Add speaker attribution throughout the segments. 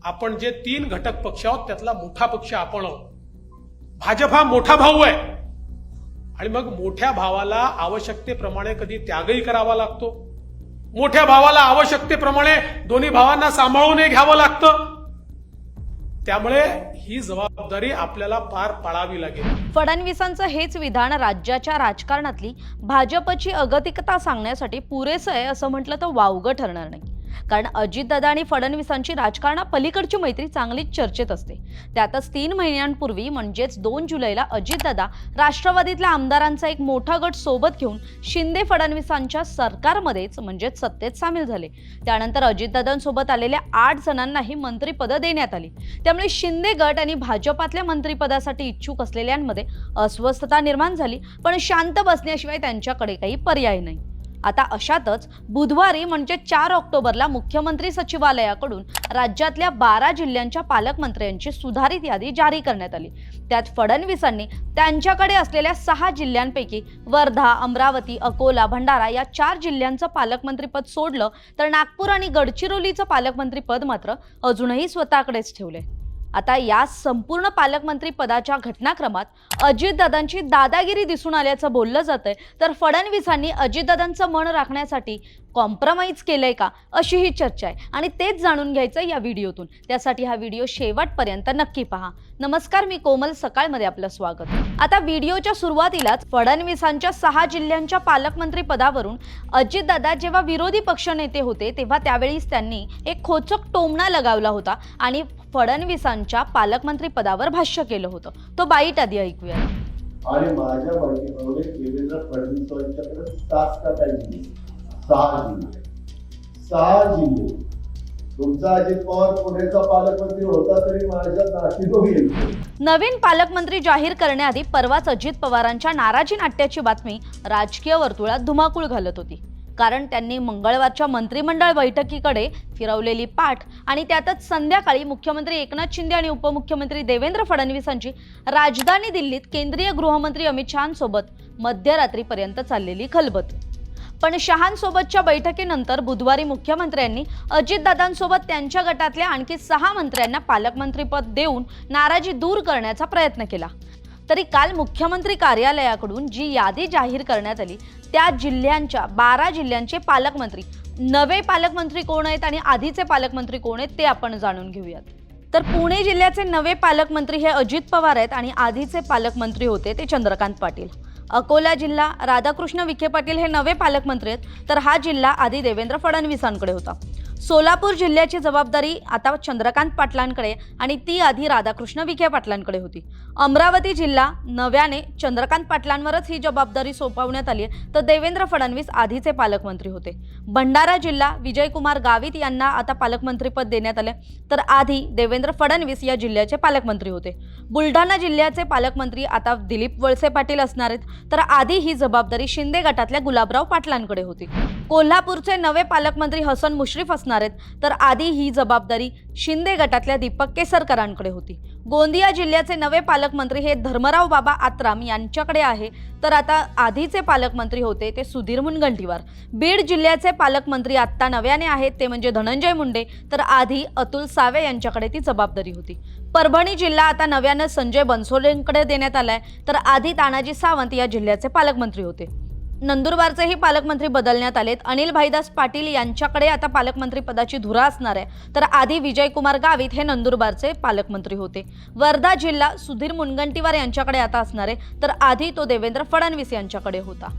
Speaker 1: आपण जे 3 घटक पक्ष आहोत त्यातला मोठा पक्ष आपण आहोत. भाजप हा मोठा भाऊ आहे आणि मग मोठ्या भावाला आवश्यकतेप्रमाणे कधी त्यागही करावा लागतो. मोठ्या भावाला आवश्यकतेप्रमाणे दोन्ही भावांना सांभाळून घ्यावं लागतं. त्यामुळे ही जबाबदारी आपल्याला पार पाडावी लागेल.
Speaker 2: फडणवीसांचं हेच विधान राज्याच्या राजकारणातली भाजपची अगतिकता सांगण्यासाठी पुरेसं आहे असं म्हटलं तर वावगं ठरणार नाही. कारण अजितदादा आणि फडणवीसांची राजकारणापलीकडची मैत्री चांगलीच चर्चेत असते. त्यातच 3 महिन्यांपूर्वी म्हणजेच 2 जुलैला अजितदादा राष्ट्रवादीतल्या आमदारांचा एक मोठा गट सोबत घेऊन शिंदे फडणवीसांच्या सरकारमध्येच म्हणजेच सत्तेत सामील झाले. त्यानंतर अजितदादांसोबत आलेल्या 8 जणांनाही मंत्रिपदं देण्यात आली. त्यामुळे शिंदे गट आणि भाजपातल्या मंत्रिपदासाठी इच्छुक असलेल्यांमध्ये अस्वस्थता निर्माण झाली. पण शांत बसण्याशिवाय त्यांच्याकडे काही पर्याय नाही. आता अशातच बुधवारी म्हणजे 4 ऑक्टोबरला मुख्यमंत्री सचिवालयाकडून राज्यातल्या 12 जिल्ह्यांच्या पालकमंत्र्यांची सुधारित यादी जारी करण्यात आली. त्यात फडणवीसांनी त्यांच्याकडे असलेल्या 6 जिल्ह्यांपैकी वर्धा, अमरावती, अकोला, भंडारा या 4 जिल्ह्यांचं पालकमंत्रीपद सोडलं तर नागपूर आणि गडचिरोलीचं पालकमंत्रीपद मात्र अजूनही स्वतःकडेच ठेवले. आता या संपूर्ण पालकमंत्री पदाच्या घटनाक्रमात अजितदादांची दादागिरी दिसून आल्याचं बोललं जातंय. तर फडणवीसांनी अजितदादांचं मन राखण्यासाठी कॉम्प्रोमाइज केलंय का अशी ही चर्चा आहे आणि तेच जाणून घ्यायचं या व्हिडिओतून. त्यासाठी हा व्हिडिओ शेवटपर्यंत नक्की पहा. नमस्कार, मी कोमल, सकाळमध्ये आपलं स्वागत. आता व्हिडिओच्या सुरुवातीलाच फडणवीसांच्या 6 जिल्ह्यांच्या पालकमंत्री पदावरून अजितदादा जेव्हा विरोधी पक्षनेते होते तेव्हा त्यावेळीच त्यांनी एक खोचक टोमणा लगावला होता आणि फडणवीसांच्या पालकमंत्री पदावर भाष्य केलं होतं. तो बाईट आधी ऐकूया.
Speaker 3: आणि माझ्या माहितीप्रमाणे देवेंद्र फडणवीसांच्याकडे 7 का जिल्हे 6 जिल्हे. तुमचा अजित पवार पुण्याचा पालकमंत्री होता तरी माझ्या नाशिक येईल.
Speaker 2: नवीन पालकमंत्री जाहीर करण्याआधी परवाच अजित पवारांच्या नाराजी नाट्याची बातमी राजकीय वर्तुळात धुमाकूळ घालत होती. कारण त्यांनी मंगळवारच्या मंत्रिमंडळ बैठकीकडे फिरवलेली पाठ आणि त्यातच संध्याकाळी मुख्यमंत्री एकनाथ शिंदे आणि उपमुख्यमंत्री देवेंद्र फडणवीसांची राजधानी दिल्लीत केंद्रीय गृहमंत्री अमित शहांसोबत मध्यरात्रीपर्यंत चाललेली खलबत. पण शहांसोबतच्या बैठकीनंतर बुधवारी मुख्यमंत्र्यांनी अजितदादांसोबत त्यांच्या गटातल्या आणखी 6 मंत्र्यांना पालकमंत्रीपद देऊन नाराजी दूर करण्याचा प्रयत्न केला. तरी काल मुख्यमंत्री कार्यालयाकडून जी यादी जाहीर करण्यात आली त्या जिल्ह्यांच्या 12 जिल्ह्यांचे पालकमंत्री, नवे पालकमंत्री कोण आहेत आणि आधीचे पालकमंत्री कोण आहेत ते आपण जाणून घेऊयात. तर पुणे जिल्ह्याचे नवे पालकमंत्री हे अजित पवार आहेत आणि आधीचे पालकमंत्री होते ते चंद्रकांत पाटील. अकोला जिल्हा राधाकृष्ण विखे पाटील हे नवे पालकमंत्री आहेत तर हा जिल्हा आधी देवेंद्र फडणवीसांकडे होता. सोलापूर जिल्ह्याची जबाबदारी आता चंद्रकांत पाटलांकडे आणि ती आधी राधाकृष्ण विखे पाटलांकडे होती. अमरावती जिल्हा नव्याने चंद्रकांत पाटलांवरच ही जबाबदारी सोपवण्यात आली तर देवेंद्र फडणवीस आधीचे पालकमंत्री होते. भंडारा जिल्हा विजयकुमार गावित यांना आता पालकमंत्रीपद देण्यात आले तर आधी देवेंद्र फडणवीस या जिल्ह्याचे पालकमंत्री होते. बुलढाणा जिल्ह्याचे पालकमंत्री आता दिलीप वळसे पाटील असणार आहेत तर आधी ही जबाबदारी शिंदे गटातल्या गुलाबराव पाटलांकडे होती. कोल्हापूरचे नवे पालकमंत्री हसन मुश्रीफ असणार आहेत तर आधी ही जबाबदारी शिंदे गटातल्या दीपक केसरकरांकडे होती. गोंदिया जिल्ह्याचे नवे पालकमंत्री हे धर्मराव बाबा आत्राम यांच्याकडे आहे तर आता आधीचे पालकमंत्री होते ते सुधीर मुनगंटीवार. बीड जिल्ह्याचे पालकमंत्री आता नव्याने आहेत ते म्हणजे धनंजय मुंडे तर आधी अतुल सावे यांच्याकडे ती जबाबदारी होती. परभणी जिल्हा आता नव्यानं संजय बनसोडेंकडे देण्यात आलाय तर आधी तानाजी सावंत या जिल्ह्याचे पालकमंत्री होते. नंदुरबारचेही पालकमंत्री बदलण्यात आलेत. अनिल भाईदास पाटील यांच्याकडे आता पालकमंत्री पदाची धुरा असणार आहे तर आधी विजयकुमार गावित हे नंदुरबारचे पालकमंत्री होते. वर्धा जिल्हा सुधीर मुनगंटीवार यांच्याकडे आता असणार आहे तर आधी तो देवेंद्र फडणवीस यांच्याकडे होता.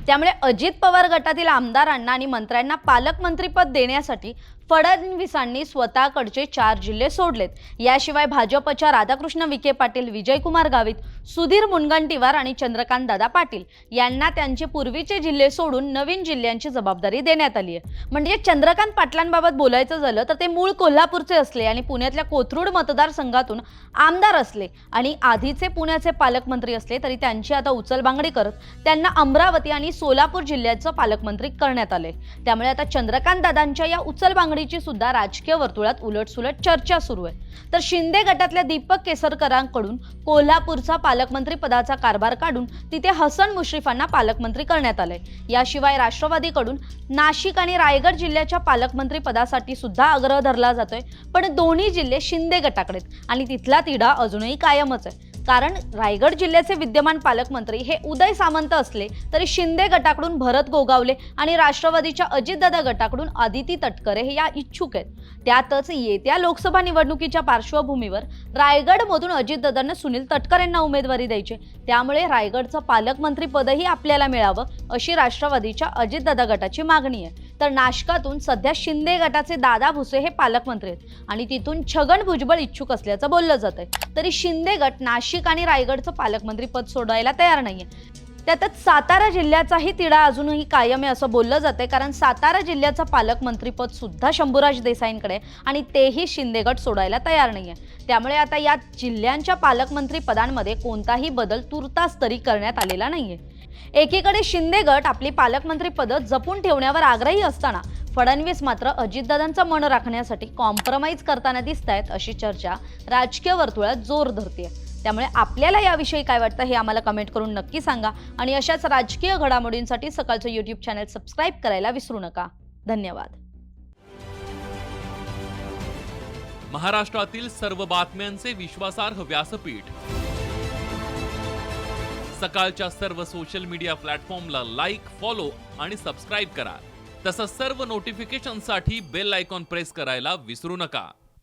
Speaker 2: त्यामुळे अजित पवार गटातील आमदारांना आणि मंत्र्यांना पालकमंत्रीपद देण्यासाठी फडणवीसांनी स्वतःकडचे 4 जिल्हे सोडलेत. याशिवाय भाजपच्या राधाकृष्ण विखे पाटील, विजयकुमार गावित, सुधीर मुनगंटीवार आणि चंद्रकांत दादा पाटील यांना त्यांचे पूर्वीचे जिल्हे सोडून नवीन जिल्ह्यांची जबाबदारी देण्यात आली आहे. म्हणजे चंद्रकांत पाटलांबाबत बोलायचं झालं तर ते मूळ कोल्हापूरचे असले आणि पुण्यातल्या कोथरूड मतदारसंघातून आमदार असले आणि आधीचे पुण्याचे पालकमंत्री असले तरी त्यांची आता उचलबांगडी करत त्यांना अमरावती आणि सोलापूर जिल्ह्याचं पालकमंत्री करण्यात आले. त्यामुळे आता चंद्रकांत दादांच्या या उचलबांगडी मागणीची सुद्धा राजकीय वर्तुळात उलटसुलट चर्चा सुरू आहे. तर शिंदे गटातल्या दीपक केसरकरांकडून कोल्हापूरचा पालकमंत्री पदाचा कारभार काढून तिथे हसन मुश्रीफांना पालकमंत्री करण्यात आलंय. याशिवाय राष्ट्रवादीकडून नाशिक आणि रायगड जिल्ह्याच्या पालकमंत्री पदासाठी सुद्धा आग्रह धरला जातोय. पण दोन्ही जिल्हे शिंदे गटाकडे आणि तिथला तिढा अजूनही कायमच आहे. कारण रायगड जिल्ह्याचे विद्यमान पालकमंत्री हे उदय सामंत असले तरी शिंदे गटाकडून भरत गोगावले आणि राष्ट्रवादीच्या अजितदादा गटाकडून आदिती तटकरे हे या इच्छुक आहेत. त्यातच येत्या लोकसभा निवडणुकीच्या पार्श्वभूमीवर रायगडमधून अजितदादांना सुनील तटकरेंना उमेदवारी द्यायची. त्यामुळे रायगडचं पालकमंत्री पदही आपल्याला मिळावं अशी राष्ट्रवादीच्या अजितदादा गटाची मागणी आहे. तर नाशकातून सध्या शिंदे गटाचे दादा भुसे हे पालकमंत्री आहेत आणि तिथून छगन भुजबळ इच्छुक असल्याचं बोललं जात आहे. तरी शिंदे गट नाशिक आणि रायगडचं पालकमंत्री पद सोडायला तयार नाहीये. त्यातच सातारा जिल्ह्याचाही तिढा अजूनही कायम आहे असं बोललं जातंय. कारण सातारा जिल्ह्याचं पालकमंत्री पद सुद्धा शंभूराज देसाईंकडे आणि तेही शिंदे गट सोडायला तयार नाहीये. त्यामुळे आता या जिल्ह्यांच्या पालकमंत्री पदांमध्ये कोणताही बदल तुर्तास तरी करण्यात आलेला नाहीये. एकीकडे शिंदे गट आपली पालकमंत्री पदं जपून ठेवण्यावर आग्रही असताना फडणवीस मात्र अजितदादांचं मन राखण्यासाठी कॉम्प्रोमाइज करताना दिसतायत अशी चर्चा राजकीय वर्तुळात जोर धरते. त्यामुळे आपल्याला याविषयी काय वाटतं हे आम्हाला कमेंट करून नक्की सांगा आणि अशाच राजकीय घडामोडींसाठी सकाळचं YouTube चॅनल सबस्क्राईब करायला विसरू नका. धन्यवाद.
Speaker 4: महाराष्ट्रातील सर्व बातम्यांचे विश्वासार्ह व्यासपीठ सकाळच्या सर्व सोशल मीडिया प्लॅटफॉर्मला लाईक, फॉलो आणि सबस्क्राईब करा. तसंच सर्व नोटिफिकेशनसाठी बेल आयकॉन प्रेस करायला विसरू नका.